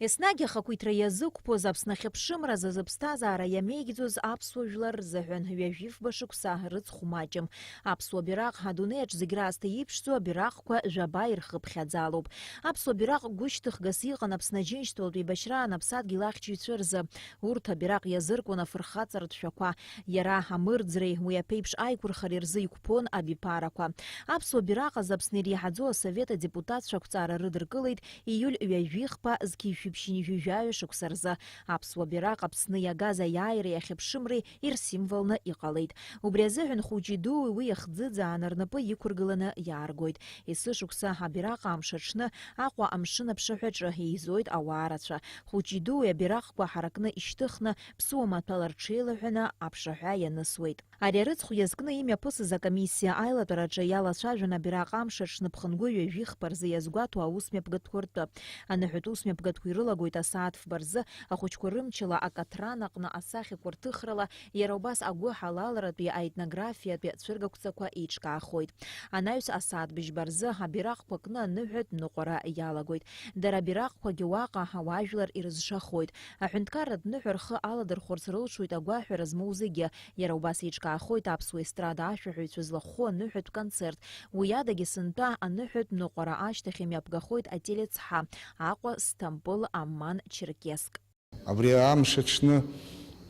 Еснагь ахақәиҭра иазықәԥоз Аԥсны ахьыԥшымразы зыԥсҭазаара иамеигӡоз аԥсуа жәлар рзыҳәан ҩажәифба шықәса рыцхәмаҷым. Аԥсуа бираҟ адунеиаҿ зегь раасҭа иԥшӡоу абираҟқәа жәаба ирхыԥхьаӡалоуп. Аԥсуа бираҟ гәышьҭыхгас иҟан Аԥсны аџьынџьтәылатә еибашьраан аԥсадгьыл ахьчаҩцәа рзы. Урҭ абираҟ иазыркуан афырхаҵаратә шәақәа. Иара амырӡреи уи аԥеиԥш аиқәырхареи рзы иқәԥон абиԥарақәа. Аԥсуа бираҟ азы Аԥсны иреиҳаӡоу асовет адепутатцәа ақәҵара рыдыркылеит ииуль ҩажәихԥа зқьишәиԥшьини-жәажәаҩа шықәса рзы. Аԥсуа бираҟ Аԥсны иагаз аиааиреи ахьыԥшымреи ирсимволны иҟалеит. Убри азыҳәан хәыҷи-дуи уи ахӡыӡааны рнапы иқәыргыланы иааргоит. Есышықәса абираҟ амш аҽны Аҟәа амшын аԥшаҳәаҿы еизоит ауаа рацәа. Хәыҷи-дуи абираҟқәа ҳаракны ишьҭыхны ԥсуа маҭәала рҽеилаҳәаны аԥшаҳәа ианысуеит. Ари арыцхә иазкны имҩаԥысыз акомиссиа аилатәараҿы иалацәажәон абираҟ амш аҽны ԥхынгәы ҩажәихԥа рзы иазгәаҭо аусмҩаԥгатәқәа ртәы. Аныҳәатә усмҩаԥгатәқәа ирылагоит асааҭ фба рзы ахәыҷқәа рымчала акаҭран аҟны асахьақәа рҭыхрала иара убас агәы ҳалалратәи аетнографиатәи ацәыргақәҵақәа еиҿкаахоит. Анаҩс асааҭ быжьба рзы абираҟқәа кны аныҳәатә ныҟәара иалагоит. Дара абираҟқәагьы уаҟа ауаажәлар ирызшахоит. Аҳәынҭқарратә ныҳәа рхы аладырхәырц рылшоит агәаҳәара змоу зегьы. Иара убас еиҿкаахоит аԥсуа естрада ашәаҳәаҩцәа злахәхо аныҳәатә концерт. Уи адагьы сынтәа аныҳәатә ныҟәара ашьҭахь имҩаԥгахоит ателецҳа Аҟәа, Стамбул, Амман, Черкесск. Абри амш аҽны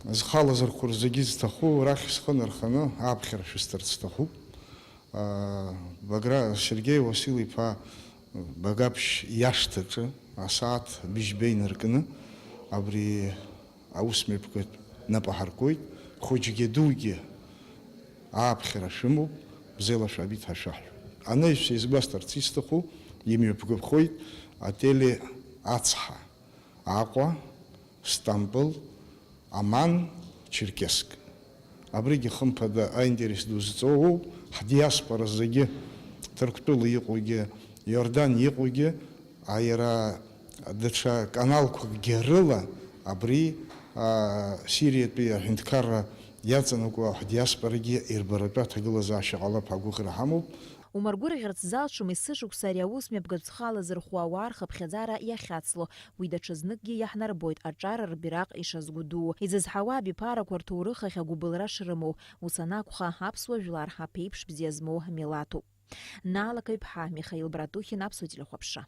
зхалазарқәа зегьы зҭаху рахь схы нарханы аԥхьара шәысҭарц сҭахуп. Сергеи Васил-иԥа Багаԥшь иашҭаҿы асааҭ быжьба инаркны абри аусмҩаԥгатә нап аҳаркуеит. Хәыҷгьы дугьы ааԥхьара шәымоуп, бзела шәабиҭ ҳашәаҳәа. Анаҩс изгәасҭарц исҭаху имҩаԥгахоит ателе ацҳа Аҟәа, Стамбул, Аман, Черкесск. Абригьы хымԥада аинтерес ду зҵоуоуп ҳдиаспора зегьы Ҭырқәтәыла иҟоугьы, Иордан иҟоугьы, иара даҽа каналқәакгьы рыла абри Сириатәи аҳәынҭқарра иаҵанакуа ҳдиаспорагьы ирбаратәы аҭагылазаашьа ҟалап агәыӷра ҳамоуп. Умаргәырӷьарц залшом есышықәса ари аусмҩаԥгатә зхала зырхәо ауаа рхыԥхьаӡара иахьацло. Уи даҽазныкгьы иаҳнарбоит аҿар рбираҟ ишазгәыдуу. Изызҳауа абиԥарақәа рҭоурых ахь агәыбылра шрымоу. Ус анакәха аԥсуа жәлар аԥеиԥш бзиа змоу милаҭуп. Наалакаҩ-ԥҳа Михаил Братухин, Аԥсуа телехәаԥшра.